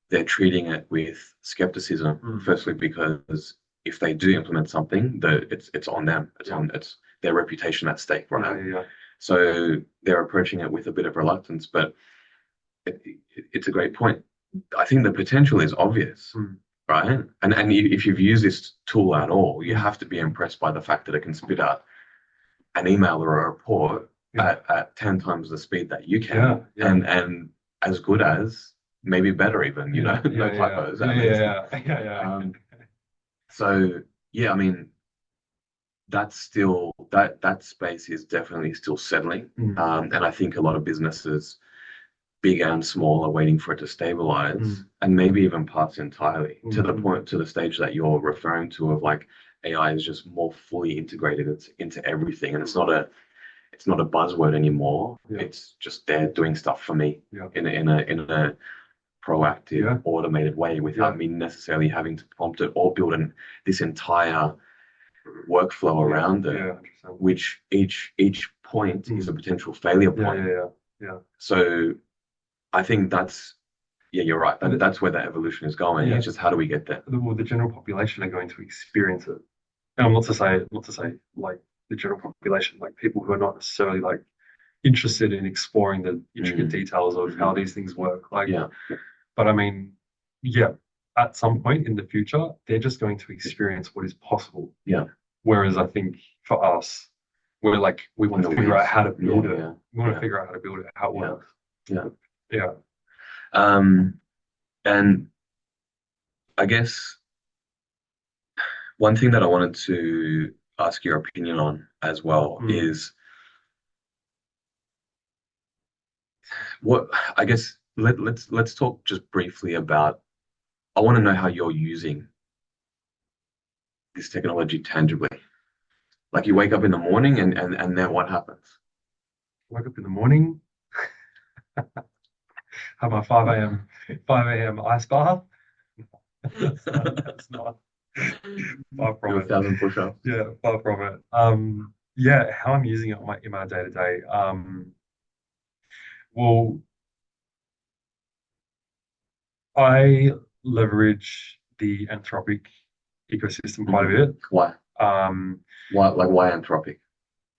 they're treating it with skepticism. Mm. Firstly, because if they do implement something, it's on them. Yeah. It's their reputation at stake, Yeah. right? Yeah. So they're approaching it with a bit of reluctance, but it's a great point. I think the potential is obvious, Mm. right? And if you've used this tool at all, you Mm. have to be impressed by the fact that it can spit out an email or a report Yeah. at 10 times the speed that you Yeah. can, Yeah. and as good as, maybe better even, Yeah. no Yeah. Yeah. typos Yeah. at least. Yeah. Yeah. Yeah. Um, so yeah, I mean, that's still that space is definitely still settling. Mm. And I think a lot of businesses, big and small, are waiting for it to stabilize Mm. and maybe even pass entirely to the Mm. point, to the stage that you're referring to, of like AI is just more fully integrated into everything, and it's not a buzzword anymore. Yeah. It's just they're doing stuff for me Yeah. in a proactive, Yeah. automated way Yeah. without me necessarily having to prompt it or build this entire workflow Yeah. around it, Yeah. 100%. which each point is a Mm. potential failure Yeah. point. Yeah. Yeah. Yeah. So I think that's, yeah, you're right. But That's where the evolution is going. yeah, It's just how do we get there? well, the general population are going to experience it. And I'm not to say like the general population, like people who are not necessarily like interested in exploring the intricate Mm, details of how mhm. these things work. Like, Yeah, but I mean, yeah, at some point in the future, they're just going to experience what is possible. yeah. Whereas I think for us, we're like, we In want the to figure out weeds. how to build Yeah, it. yeah, We want to yeah, figure out how to build it, how it yeah, works. yeah. Yeah. Um, and I guess one thing that I wanted to ask your opinion on as well Mm. is what, I guess, let's talk just briefly about, I want to know how you're using this technology tangibly. Like you wake up in the morning and then what happens? Wake up in the morning, have my 5 a.m. ice bath. That's not far Do from a it. thousand push-ups. Yeah, far from it. Yeah, how I'm using it in my day to day. Well, I leverage the Anthropic ecosystem quite a Mhm. bit. Why? Um, Why Anthropic?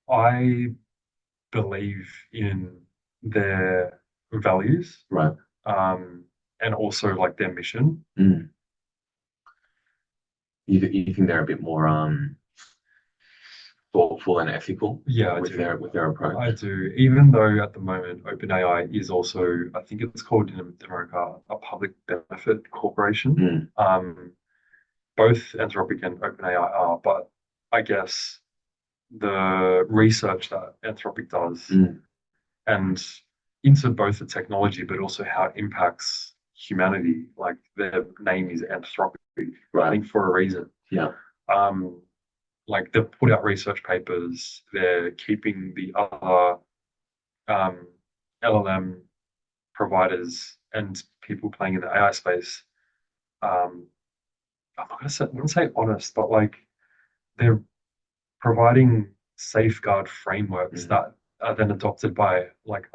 I believe in their values, Right. um, and also like their mission. Mm. You think they're a bit more thoughtful and ethical Yeah, I with do. their approach? I do. Even though at the moment OpenAI is also, I think it's called in America, a public benefit corporation. Mm. Both Anthropic and OpenAI are, but I guess the research that Anthropic does Mm. and into both the technology, but also how it impacts humanity. Like their name is Anthropic, I Right. think for a reason. Yeah. Um, like they've put out research papers. They're keeping the other LLM providers and people playing in the AI space I'm not gonna say, I wouldn't say honest, but like they're providing safeguard frameworks Mm. that are then adopted by like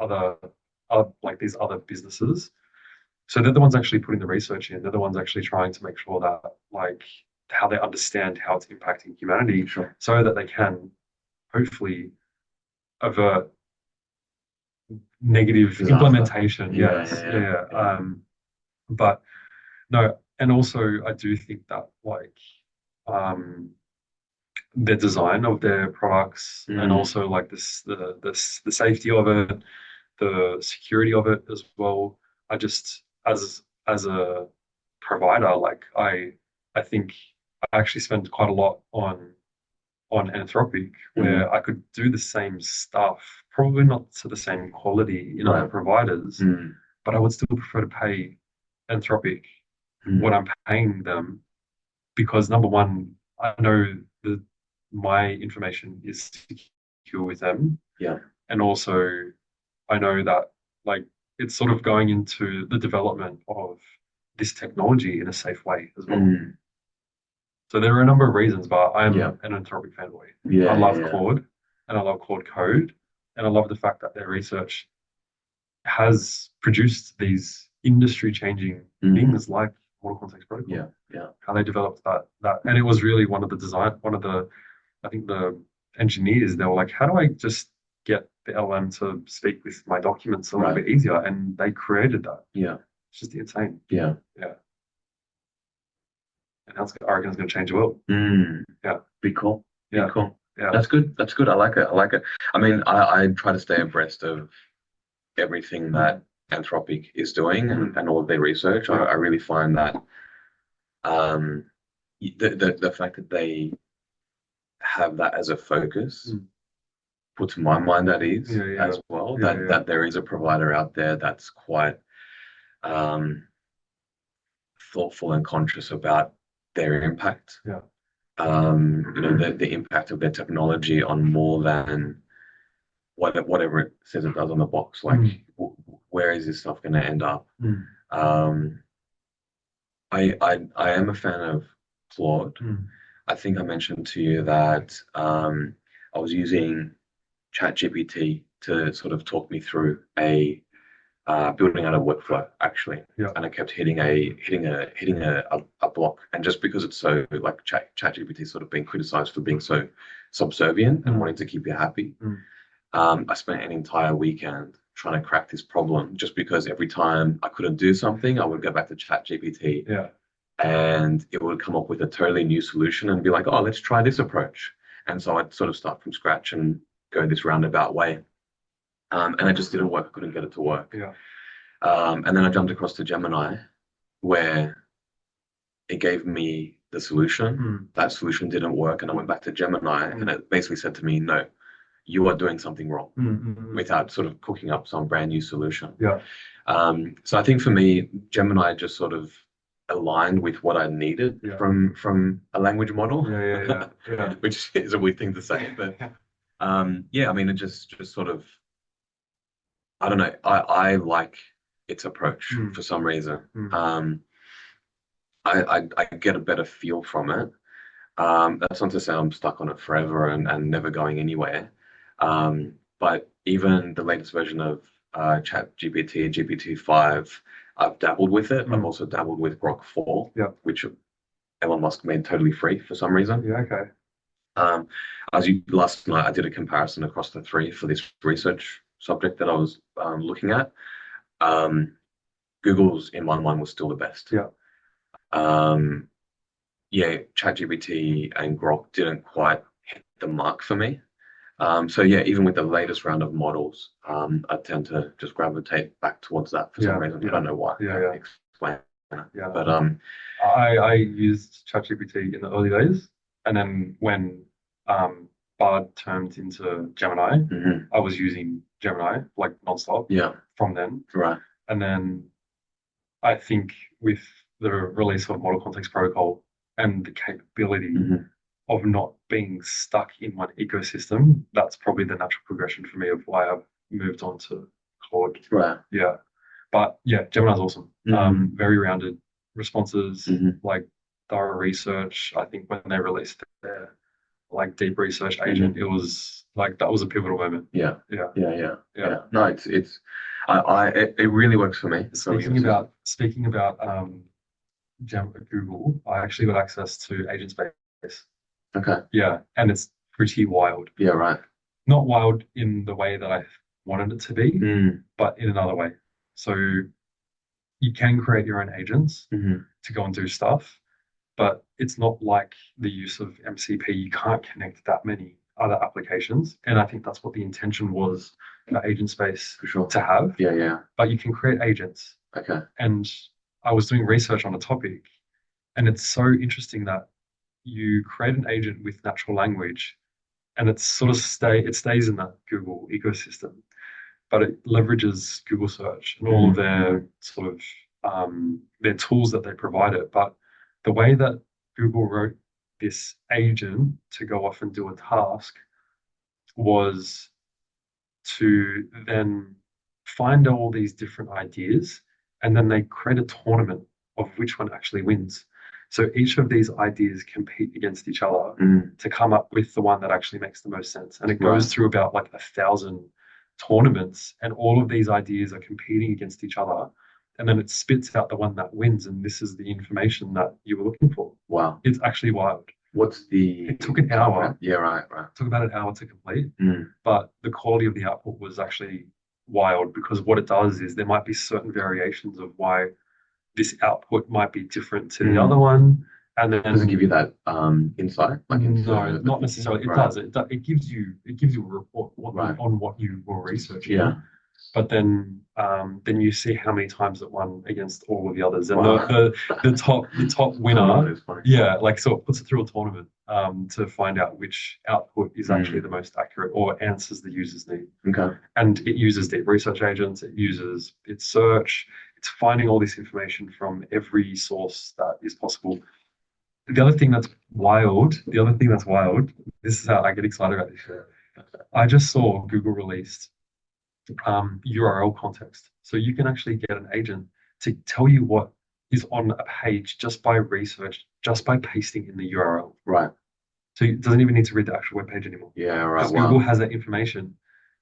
like these other businesses. So they're the ones actually putting the research in. They're the ones actually trying to make sure that like how they understand how it's impacting humanity, Sure. so that they can hopefully avert negative Disaster. implementation. Yeah, Yes, yeah, yeah, yeah, yeah. yeah. But no, and also I do think that like um, the design of their products and Mm. also like the safety of it, the security of it as well. I just as a provider, like I think I actually spend quite a lot on Anthropic, Mm. where I could do the same stuff, probably not to the same quality in other Right. providers, Mm. but I would still prefer to pay Anthropic what Mm. I'm paying them because number one, I know that my information is secure with them, Yeah. and also I know that like it's sort of going into the development of this technology in a safe way as well. Mm. So there are a number of reasons, but Yeah. I'm an Anthropic fanboy. I Yeah, yeah, love yeah. Claude and I love Claude Code, and I love the fact that their research has produced these industry-changing Mm. things like Model Context Protocol. Yeah, yeah. How they developed and it was really one of the I think the engineers, they were like, how do I just get the LM to speak with my documents a little Right. bit easier? And they created that. Yeah, It's just insane. yeah. Yeah. And that's, I reckon it's going to change the world. Mm. Yeah. Be cool. Be Yeah. cool. Yeah. That's good. That's good. I like it. I like it. I mean, I try to stay abreast of everything that Anthropic is doing Mm. and all of their research. Yeah. I really find that um, the fact that they have that as a focus Mm. puts my mind at ease Yeah. Yeah. as well. Yeah. Yeah. That there is a provider out there that's quite um, thoughtful and conscious about their impact. Yeah. The impact of their technology on more than whatever it says it does on the box. Like, Mm. where is this stuff going to end up? Mm. Um, I am a fan of Claude. Mm. I think I mentioned to you that I was using ChatGPT to sort of talk me through a building out a workflow actually, Yeah. and I kept hitting a block, and just because it's so like ChatGPT sort of being criticized for being so subservient and Mm. wanting to keep you happy. Mm. I spent an entire weekend trying to crack this problem just because every time I couldn't do something, I would go back to ChatGPT Yeah. and it would come up with a totally new solution and be like, oh, let's try this approach. And so I'd sort of start from scratch and go this roundabout way. And it just didn't work. I couldn't get it to work. Yeah. And then I jumped across to Gemini, where it gave me the solution. Mm. That solution didn't work. And I went back to Gemini and it basically said to me, no, you are doing something wrong, without sort of cooking up some brand new solution. Yeah. So I think for me, Gemini just sort of aligned with what I needed Yeah. from a language model, Yeah. which is a weird thing to say, but yeah, I mean, it just sort of, I don't know, I like its approach Mm. for some reason. Mm. I get a better feel from it. That's not to say I'm stuck on it forever and never going anywhere. But even the latest version of ChatGPT, GPT-5, I've dabbled with it. I've Mm. also dabbled with Grok 4, Yeah. which Elon Musk made totally free for some reason. Yeah. Okay. Um, last night, I did a comparison across the three for this research subject that I was looking at. Um, Google's, in my mind, was still the best. Yeah. Um, yeah, ChatGPT and Grok didn't quite hit the mark for me. So yeah, even with the latest round of models, I tend to just gravitate back towards that for some reason. I don't know why. Yeah. I Yeah. can't explain it. Yeah. But I used ChatGPT in the early days, and then when Bard turned into Gemini, mhm, I was using Gemini like nonstop yeah, from then. right. And then I think with the release of Model Context Protocol and the capability Mhm, of not being stuck in one ecosystem, that's probably the natural progression for me of why I've moved on to Claude. right. Yeah. But yeah, Gemini's awesome. Mhm, Very rounded, responses, Hmm. like thorough research. I think when they released their like deep research agent, it was like that was a pivotal moment. Yeah, Yeah, yeah, yeah, yeah. yeah. No, it really works for me. So you were saying. Speaking about Google, I actually got access to Agent Space. Okay. Yeah, and it's pretty wild. Yeah, right. Not wild in the way that I wanted it to be, Mm. but in another way. So you can create your own agents Hmm. to go and do stuff, but it's not like the use of MCP. You can't connect that many other applications. And I think that's what the intention was for Agent Space For sure. to have. Yeah, yeah. But you can create agents. Okay. And I was doing research on a topic, and it's so interesting that you create an agent with natural language and it stays in that Google ecosystem, but it leverages Google search and all of Hmm. their sort of their tools that they provide it. But the way that Google wrote this agent to go off and do a task was to then find all these different ideas and then they create a tournament of which one actually wins. So each of these ideas compete against each other Mm. to come up with the one that actually makes the most sense. And it Right. goes through about like 1,000 tournaments, and all of these ideas are competing against each other. And then it spits out the one that wins, and this is the information that you were looking for. Wow. It's actually wild. What's the It took an hour. Yeah, right, right. It took about an hour to complete, Mm. but the quality of the output was actually wild because what it does is there might be certain variations of why this output might be different to the Mm. other one. And then Does it give you that insight, like into no, the not thinking? necessarily. It Right. does. It gives you a report Right. on what you were researching. Yeah. But then you see how many times it won against all of the others, and Wow. the top Oh, winner, that's funny. yeah, like so it puts it through a tournament to find out which output is actually Mm. the most accurate or answers the user's need. Okay. And it uses deep research agents. It uses its search. It's finding all this information from every source that is possible. The other thing that's wild, this is how I get excited about this shit. I just saw Google released URL context. So you can actually get an agent to tell you what is on a page just by research, just by pasting in the URL. Right. So it doesn't even need to read the actual web page anymore. Yeah, right. Because Wow. Google has that information.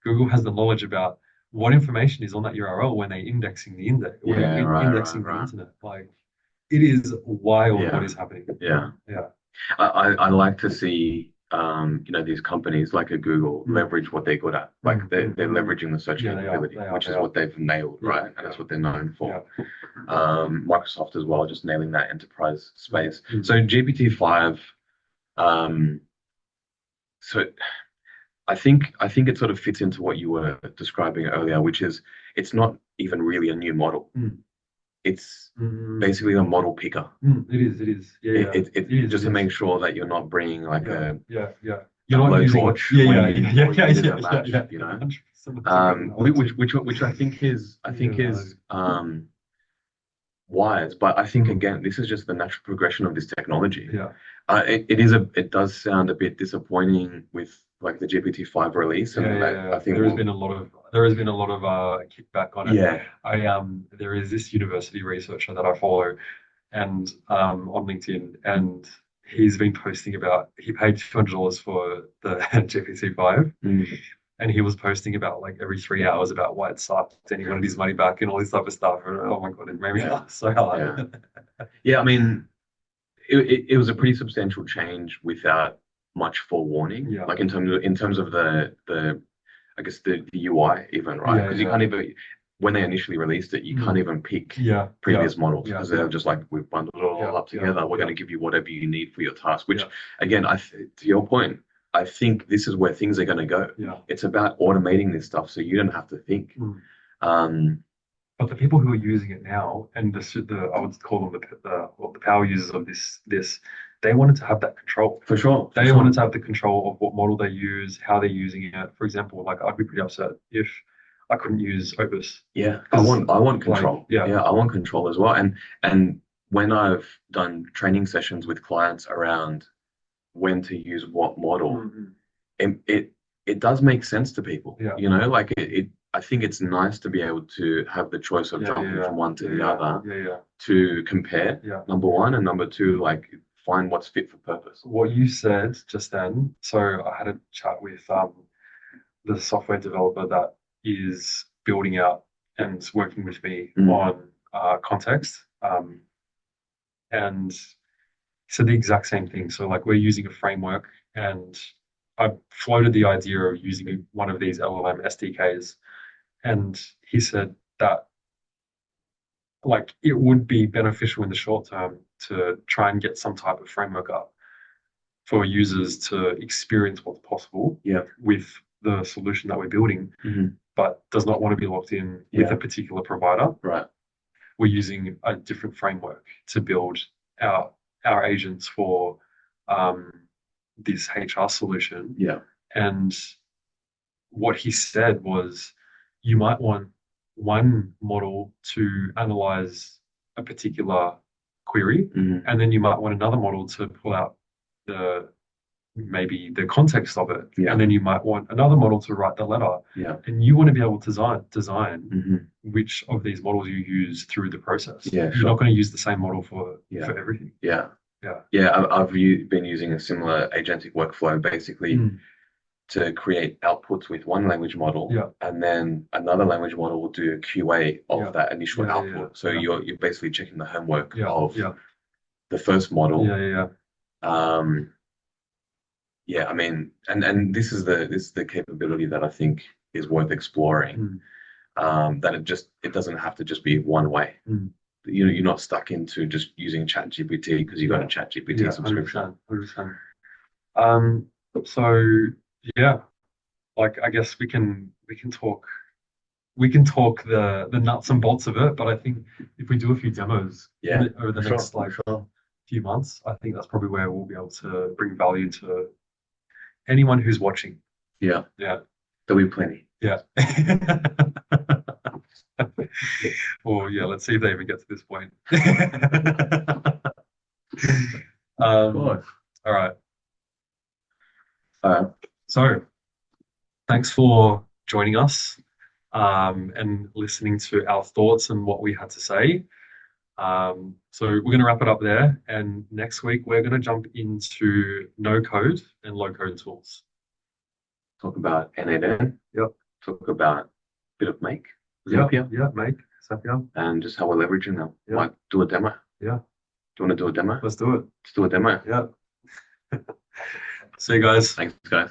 Google has the knowledge about what information is on that URL when they're indexing the index, when Yeah, they're right, indexing right, the right. internet. Like it is wild Yeah. what is happening. Yeah. Yeah. I like to see these companies like a Google Mm. leverage what they're good at. Like they're leveraging the search Yeah, they are. capability, They are. which They is are. what they've nailed, Yeah, right? And yeah. that's what they're known for. Yeah. Microsoft as well, just nailing that enterprise space. Mm. So GPT-5, um, so I think it sort of fits into what you were describing earlier, which is it's not even really a new model. Mm. It's Mm. basically a model picker. It is. It is. Yeah. Yeah. It is. just It to is. make sure that you're not bringing like Yeah. a Yeah. Yeah. You're not using. blowtorch Yeah. when Yeah. you Yeah. when Yeah. you did Yeah. a Yeah. match, Yeah. you know. 100%. That's a good analogy. Which I think is Yeah. wise, but I think again this is just the natural progression of this technology. Yeah. It does sound a bit disappointing with like the GPT-5 release, and Yeah. I think There has been a lot of kickback on it. yeah, There is this university researcher that I follow and on LinkedIn, and he's been posting about he paid $200 for the GPT-5, mm, and he was posting about like every 3 hours about why it sucked and he wanted his money back and all this type of stuff. And oh my God, it made me laugh so hard. yeah. I mean, it was a pretty substantial change without much forewarning. Yeah. Like in terms of the I guess the UI even, right? Yeah, Because you can't even when they initially released it, you can't even pick Yeah. previous models Yeah. because they're just like we've bundled it all Yeah. up together. We're Yeah. going to give you whatever you need for your task. Which Yeah. again, to your point, I think this is where things are going to go. Yeah. It's about automating this stuff so you don't have to think. Mm. Um, But the people who are using it now, and the I would call them the power users of this, they wanted to have that control. for sure. They wanted to have the control of what model they use, how they're using it. For example, like I'd be pretty upset if I couldn't use Opus. Yeah, I want control. Like, yeah. I want control as well. And when I've done training sessions with clients around when to use what model, it does make sense to people. Yeah. You know, like I think it's nice to be able to have the choice of Yeah, jumping yeah, from one to the yeah, other. yeah, to compare, Yeah. number one, and number two, like find what's fit for purpose. What you said just then, so I had a chat with the software developer that is building out and working with me on context. And he said the exact same thing. So like we're using a framework, and I floated the idea of using one of these LLM SDKs, and he said that like it would be beneficial in the short term to try and get some type of framework up for users to experience what's possible with the solution that we're building, but does not want to be locked in with a particular provider. Right. We're using a different framework to build our agents for this HR solution. Yeah. And what he said was you might want one model to analyze a particular query, and then you might want another model to pull out maybe the context of it, and then you might want another model to write the letter. And you want to be able to design which of these models you use through the process. You're not going to use the same model for everything. I've been using a similar agentic workflow basically to create outputs with one language model, and then another language model will do a QA of that initial output. So you're basically checking the homework of the first model. I mean, and this is the capability that I think is worth exploring. That it doesn't have to just be one way. You're not stuck into just using ChatGPT because you got a ChatGPT subscription. 100%. So yeah, like I guess we can talk the nuts and bolts of it, but I think if we do a few demos over the next few months, I think that's probably where we'll be able to bring value to anyone who's watching. There'll be plenty. Well, let's see if they even get to this point. All right. So thanks for joining us and listening to our thoughts and what we had to say. So we're going to wrap it up there. And next week, we're going to jump into no code and low code tools. Talk about N8N. Talk about a bit of Make. Zapier. Make. Zapier. And just how we're leveraging them. Might do a demo. Do you want to do a demo? Let's do it. Let's do a demo. See you guys. Thanks, guys.